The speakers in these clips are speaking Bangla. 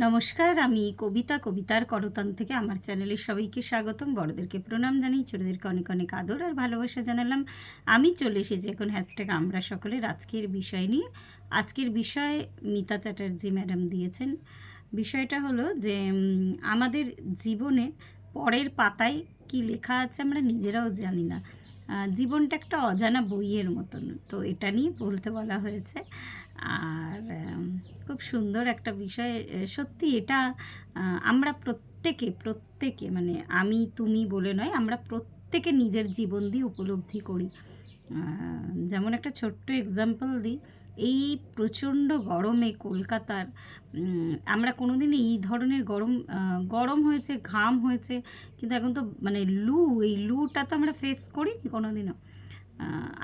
নমস্কার, আমি কবিতার করতান থেকে আমার চ্যানেলে সবাইকে স্বাগতম। বড়দেরকে প্রণাম জানাই, ছোটদেরকে অনেক অনেক আদর আর ভালোবাসা জানালাম। আমি চলে এসেছি এখন হ্যাশট্যাগ আমরা সকলের আজকের বিষয় নিয়ে। আজকের বিষয় মিতা চ্যাটার্জি ম্যাডাম দিয়েছেন। বিষয়টা হলো যে আমাদের জীবনে পরের পাতায় কি লেখা আছে আমরা নিজেরাও জানি না। জীবনটা একটা অজানা বইয়ের মতন, তো এটা নিয়ে বলতে বলা হয়েছে। আর খুব সুন্দর একটা বিষয়। সত্যি এটা আমরা প্রত্যেকে মানে আমি তুমি বলে নয়, আমরা প্রত্যেকে নিজের জীবন দিয়ে উপলব্ধি করি। যেমন একটা ছোট্ট এক্সাম্পল দিই, এই প্রচণ্ড গরমে কলকাতার আমরা কোনো দিন এই ধরনের গরম হয়েছে, ঘাম হয়েছে, কিন্তু এখন তো মানে এই লুটা তো আমরা ফেস করিনি কোনো দিনও।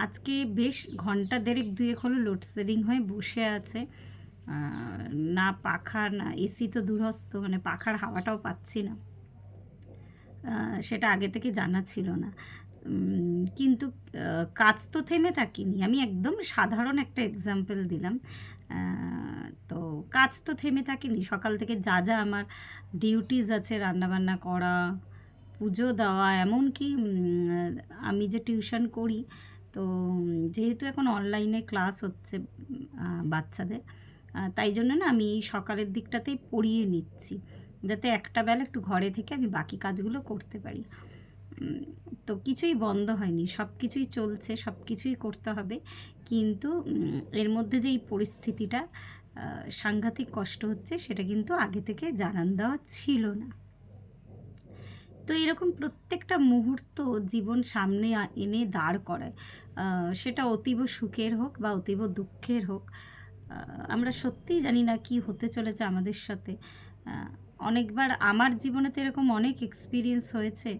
আজকে বেশ ঘন্টা দেড়েক দুয়েক হলো লোডশেডিং হয়ে বসে আছে। না পাখা না এসি তো দূরস্থ, মানে পাখার হাওয়াটাও পাচ্ছি না। সেটা আগে থেকে জানা ছিল না, কিন্তু কাজ তো থেমে থাকিনি। আমি একদম সাধারণ একটা এক্সাম্পল দিলাম। তো কাজ তো থেমে থাকিনি। সকাল থেকে যা যা আমার ডিউটিস আছে, রান্নাবান্না করা, পুজো দেওয়া, এমনকি আমি যে টিউশন করি, তো যেহেতু এখন অনলাইনে ক্লাস হচ্ছে বাচ্চাদের, তাই জন্য না আমি এই সকালের দিকটাতেই পড়িয়ে নিচ্ছি, যাতে একটা বেলা একটু ঘরে থেকে আমি বাকি কাজগুলো করতে পারি। তো কিছুই বন্ধ হয়নি, সব কিছুই চলছে, সব কিছুই করতে হবে। কিন্তু এর মধ্যে যে এই পরিস্থিতিটা সাংঘাতিক কষ্ট হচ্ছে, সেটা কিন্তু আগে থেকে জানান দেওয়া ছিল না। তো এরকম প্রত্যেকটা মুহূর্ত জীবন সামনে এনে দাঁড় করায়, সেটা অতীব সুখের হোক বা অতীব দুঃখের হোক। আমরা সত্যিই জানি না কি হতে চলেছে আমাদের সাথে। অনেকবার আমার জীবনে তো এরকম অনেক এক্সপিরিয়েন্স হয়েছে,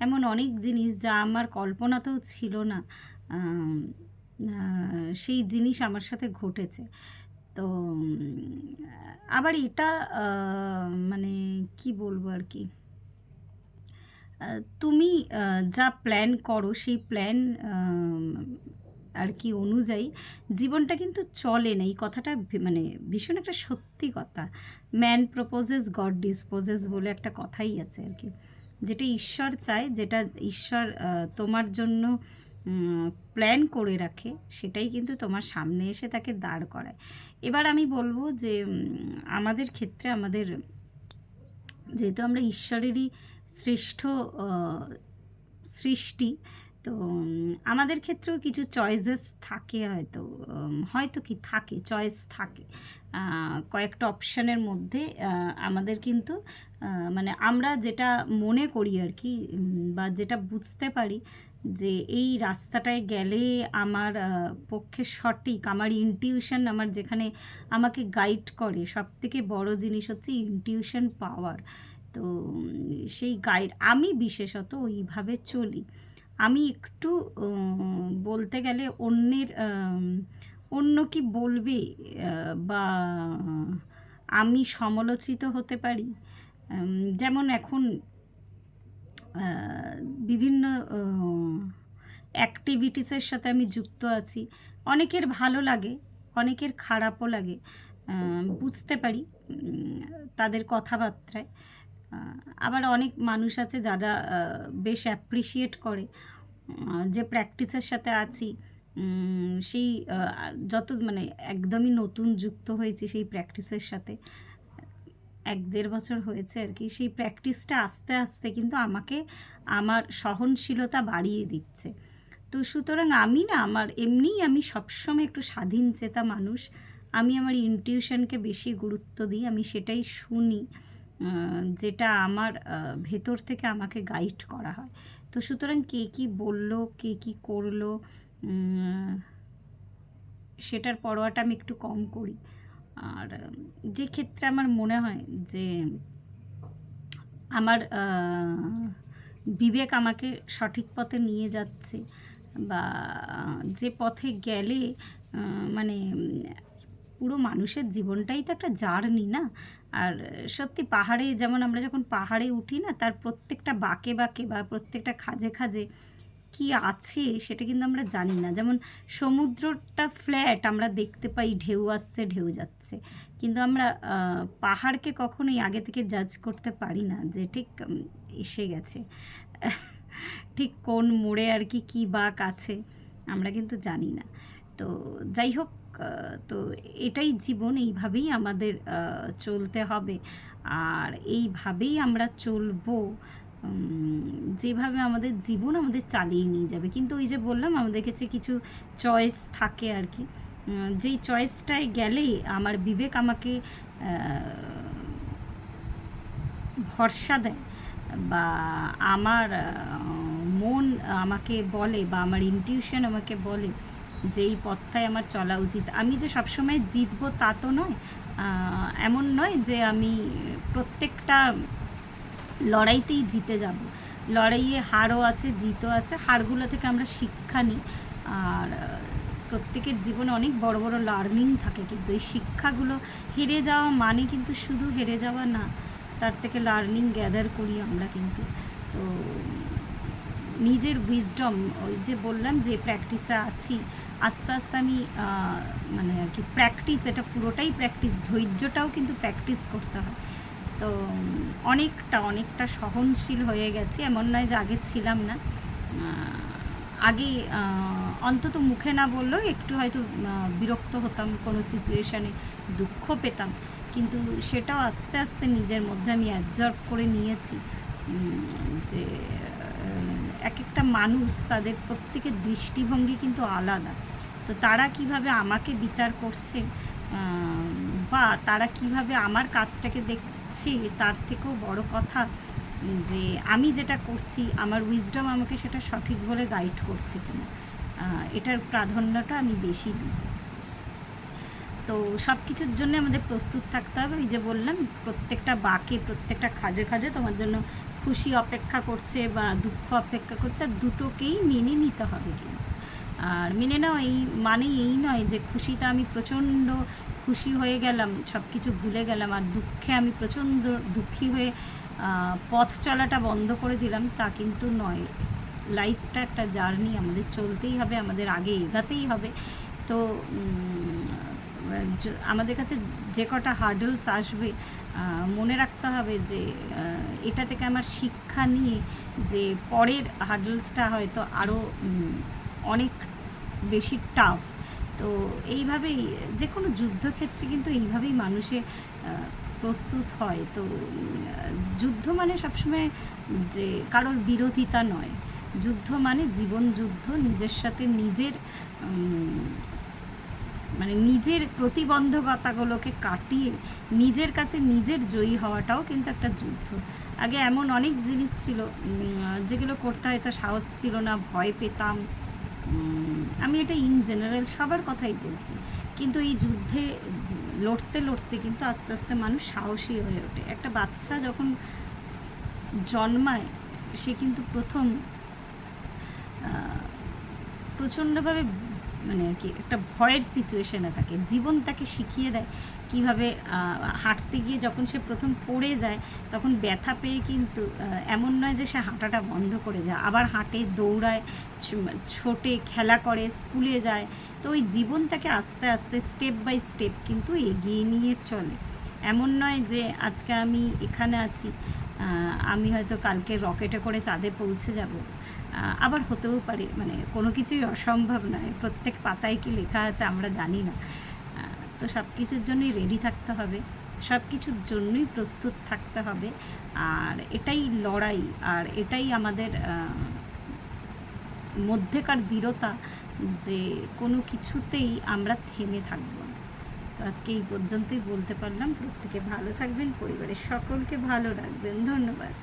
এমন অনেক জিনিস যা আমার কল্পনাতেও ছিল না, সেই জিনিস আমার সাথে ঘটেছে। তো আবার এটা মানে কি বলবো আর কি, তুমি যা প্ল্যান করো সেই প্ল্যান আর কি অনুযায়ী জীবনটা কিন্তু চলে না। এই কথাটা মানে ভীষণ একটা সত্যি কথা। ম্যান প্রপোজেস গড ডিসপোজেস বলে একটা কথাই আছে আর কি। যেটা ঈশ্বর চায়, যেটা ঈশ্বর তোমার জন্য প্ল্যান করে রাখে, সেটাই কিন্তু তোমার সামনে এসে তাকে দাঁড় করায়। এবার আমি বলবো যে আমাদের ক্ষেত্রে যেহেতু আমরা ঈশ্বরেরই শ্রেষ্ঠ সৃষ্টি, তো আমাদের ক্ষেত্রেও কিছু চয়েসেস থাকে, হয়তো কি থাকে, চয়েস থাকে। কয়েকটা অপশানের মধ্যে আমাদের কিন্তু মানে আমরা যেটা মনে করি আর কি, বা যেটা বুঝতে পারি যে এই রাস্তাটায় গেলে আমার পক্ষে সঠিক, আমার ইনটিউশন আমার যেখানে আমাকে গাইড করে। সবথেকে বড় জিনিস হচ্ছে ইনটিউশন পাওয়ার। তো সেই গাইড আমি বিশেষত ওইভাবে চলি। আমি একটু বলতে গেলে অন্য কি বলবে বা আমি সমালোচিত হতে পারি। যেমন এখন বিভিন্ন অ্যাক্টিভিটিসের সাথে আমি যুক্ত আছি। অনেকের ভালো লাগে, অনেকের খারাপও লাগে, বুঝতে পারি তাদের কথাবার্তায়। আবার অনেক মানুষ আছে যারা বেশ অ্যাপ্রিসিয়েট করে যে প্র্যাকটিসের সাথে আছি। সেই যত মানে একদমই নতুন যুক্ত হয়েছি সেই প্র্যাকটিসের সাথে, 1-1.5 বছর হয়েছে আর কি। সেই প্র্যাকটিসটা আস্তে আস্তে কিন্তু আমাকে আমার সহনশীলতা বাড়িয়ে দিচ্ছে। তো সুতরাং আমি না আমি সবসময় একটু স্বাধীনচেতা মানুষ। আমি আমার ইনটিউশনকে বেশি গুরুত্ব দিই, আমি সেটাই শুনি যেটা আমার ভেতর থেকে আমাকে গাইড করা হয়। তো সুতরাং কে কী বললো, কে কী করলো, সেটার পরোয়াটা আমি একটু কম করি। আর যে ক্ষেত্রে আমার মনে হয় যে আমার বিবেক আমাকে সঠিক পথে নিয়ে যাচ্ছে, বা যে পথে গেলে মানে পুরো মানুষের জীবনটাই তো একটা জার্নি না। আর সত্যি পাহাড়ে যেমন আমরা যখন পাহাড়ে উঠি না, তার প্রত্যেকটা বাঁকে বাঁকে বা প্রত্যেকটা খাঁজে খাঁজে কী আছে সেটা কিন্তু আমরা জানি না। যেমন সমুদ্রটা ফ্ল্যাট, আমরা দেখতে পাই ঢেউ আসছে ঢেউ যাচ্ছে, কিন্তু আমরা পাহাড়কে কখনোই আগে থেকে জাজ করতে পারি না যে ঠিক এসে গেছে, ঠিক কোন মোড়ে আর কি কী বাঁক আছে আমরা কিন্তু জানি না। তো যাই হোক, তো এটাই জীবন, এইভাবেই আমাদের চলতে হবে, আর এইভাবেই আমরা চলবো। যেভাবে আমাদের জীবন আমাদের চালিয়ে নিয়ে যাবে। কিন্তু ওই যে বললাম, আমাদের কাছে কিছু চয়েস থাকে আর কি, যেই চয়েসটায় গেলেই আমার বিবেক আমাকে ভরসা দেয়, বা আমার মন আমাকে বলে, বা আমার ইনটিউশন আমাকে বলে যে এই পথটায় আমার চলা উচিত। আমি যে সবসময় জিতবো তা তো নয়, এমন নয় যে আমি প্রত্যেকটা লড়াইতেই জিতে যাব। লড়াইয়ে হারও আছে, জিতও আছে। হারগুলো থেকে আমরা শিক্ষা নিই, আর প্রত্যেকের জীবনে অনেক বড় বড় লার্নিং থাকে, কিন্তু এই শিক্ষাগুলো, হেরে যাওয়া মানে কিন্তু শুধু হেরে যাওয়া না, তার থেকে লার্নিং গ্যাদার করি আমরা কিন্তু। তো নিজের উইজডম, ওই যে বললাম যে প্র্যাকটিসে আছি, আস্তে আস্তে আমি মানে আর কি প্র্যাকটিস, এটা পুরোটাই প্র্যাকটিস, ধৈর্যটাও কিন্তু প্র্যাকটিস করতে হয়। তো অনেকটা সহনশীল হয়ে গেছি, এমন নয় যে আগে ছিলাম না। আগে অন্তত মুখে না বললেও একটু হয়তো বিরক্ত হতাম, কোনো সিচুয়েশানে দুঃখ পেতাম, কিন্তু সেটাও আস্তে আস্তে নিজের মধ্যে আমি অ্যাবজর্ব করে নিয়েছি যে এক একটা মানুষ, তাদের প্রত্যেকের দৃষ্টিভঙ্গি কিন্তু আলাদা। তো তারা কিভাবে আমাকে বিচার করছে, বা তারা কিভাবে আমার কাজটাকে দেখছে, তার থেকেও বড় কথা যে আমি যেটা করছি, আমার উইজডম আমাকে সেটা সঠিক বলে গাইড করছে কিনা, এটার প্রাধান্যটা আমি বেশি দিই। তো সব কিছুর জন্য আমাদের প্রস্তুত থাকতে হবে। ওই যে বললাম, প্রত্যেকটা বাঁকে, প্রত্যেকটা খাজে খাজে তোমার জন্য খুশি অপেক্ষা করছে বা দুঃখ অপেক্ষা করছে, আর দুটোকেই মেনে নিতে হবে কিন্তু। আর মেনে নাও এই মানে এই নয় যে খুশিতে আমি প্রচণ্ড খুশি হয়ে গেলাম, সব কিছু ভুলে গেলাম, আর দুঃখে আমি প্রচণ্ড দুঃখী হয়ে পথ চলাটা বন্ধ করে দিলাম, তা কিন্তু নয়। লাইফটা একটা জার্নি, আমাদের চলতেই হবে, আমাদের আগে এগাতেই হবে। তো আমাদের কাছে যে কটা হার্ডলস আসবে, মনে রাখতে হবে যে এটা থেকে আমার শিক্ষা নিয়ে যে পরের হার্ডলসটা হয়তো আরও অনেক বেশি টাফ। তো এইভাবেই যে কোনো যুদ্ধক্ষেত্রে কিন্তু এইভাবেই মানুষে প্রস্তুত হয়। তো যুদ্ধ মানে সবসময় যে কারোর বিরোধিতা নয়, যুদ্ধ মানে জীবন যুদ্ধ, নিজের সাথে নিজের মানে নিজের প্রতিবন্ধকতাগুলোকে কাটিয়ে নিজের কাছে নিজের জয়ী হওয়াটাও কিন্তু একটা যুদ্ধ। আগে এমন অনেক জিনিস ছিল যেগুলো করতে হয়তো সাহস ছিল না, ভয় পেতাম। আমি এটা ইন জেনারেল সবার কথাই বলছি, কিন্তু এই যুদ্ধে লড়তে লড়তে কিন্তু আস্তে আস্তে মানুষ সাহসী হয়ে ওঠে। একটা বাচ্চা যখন জন্মায়, সে কিন্তু প্রথম প্রচণ্ডভাবে মানে আর কি একটা ভয়ের সিচুয়েশনে থাকে। জীবন তাকে শিখিয়ে দেয় কীভাবে হাঁটতে গিয়ে যখন সে প্রথম পড়ে যায়, তখন ব্যথা পেয়ে কিন্তু এমন নয় যে সে হাঁটাটা বন্ধ করে যায়, আবার হাঁটে, দৌড়ায়, ছোটে, খেলা করে, স্কুলে যায়। তো ওই জীবন তাকে আস্তে আস্তে স্টেপ বাই স্টেপ কিন্তু এগিয়ে নিয়ে চলে। এমন নয় যে আজকে আমি এখানে আছি, আমি হয়তো কালকে রকেটে করে চাঁদে পৌঁছে যাব, আবার হতেও পারে, মানে কোনো কিছুই অসম্ভব নয়। প্রত্যেক পাতায় কি লেখা আছে আমরা জানি না। তো সব কিছুর জন্যই রেডি থাকতে হবে, সব কিছুর জন্যই প্রস্তুত থাকতে হবে, আর এটাই লড়াই, আর এটাই আমাদের মধ্যেকার দৃঢ়তা যে কোনো কিছুতেই আমরা থেমে থাকবো না। তো আজকে এই পর্যন্তই বলতে পারলাম। প্রত্যেকে ভালো থাকবেন, পরিবারের সকলকে ভালো রাখবেন। ধন্যবাদ।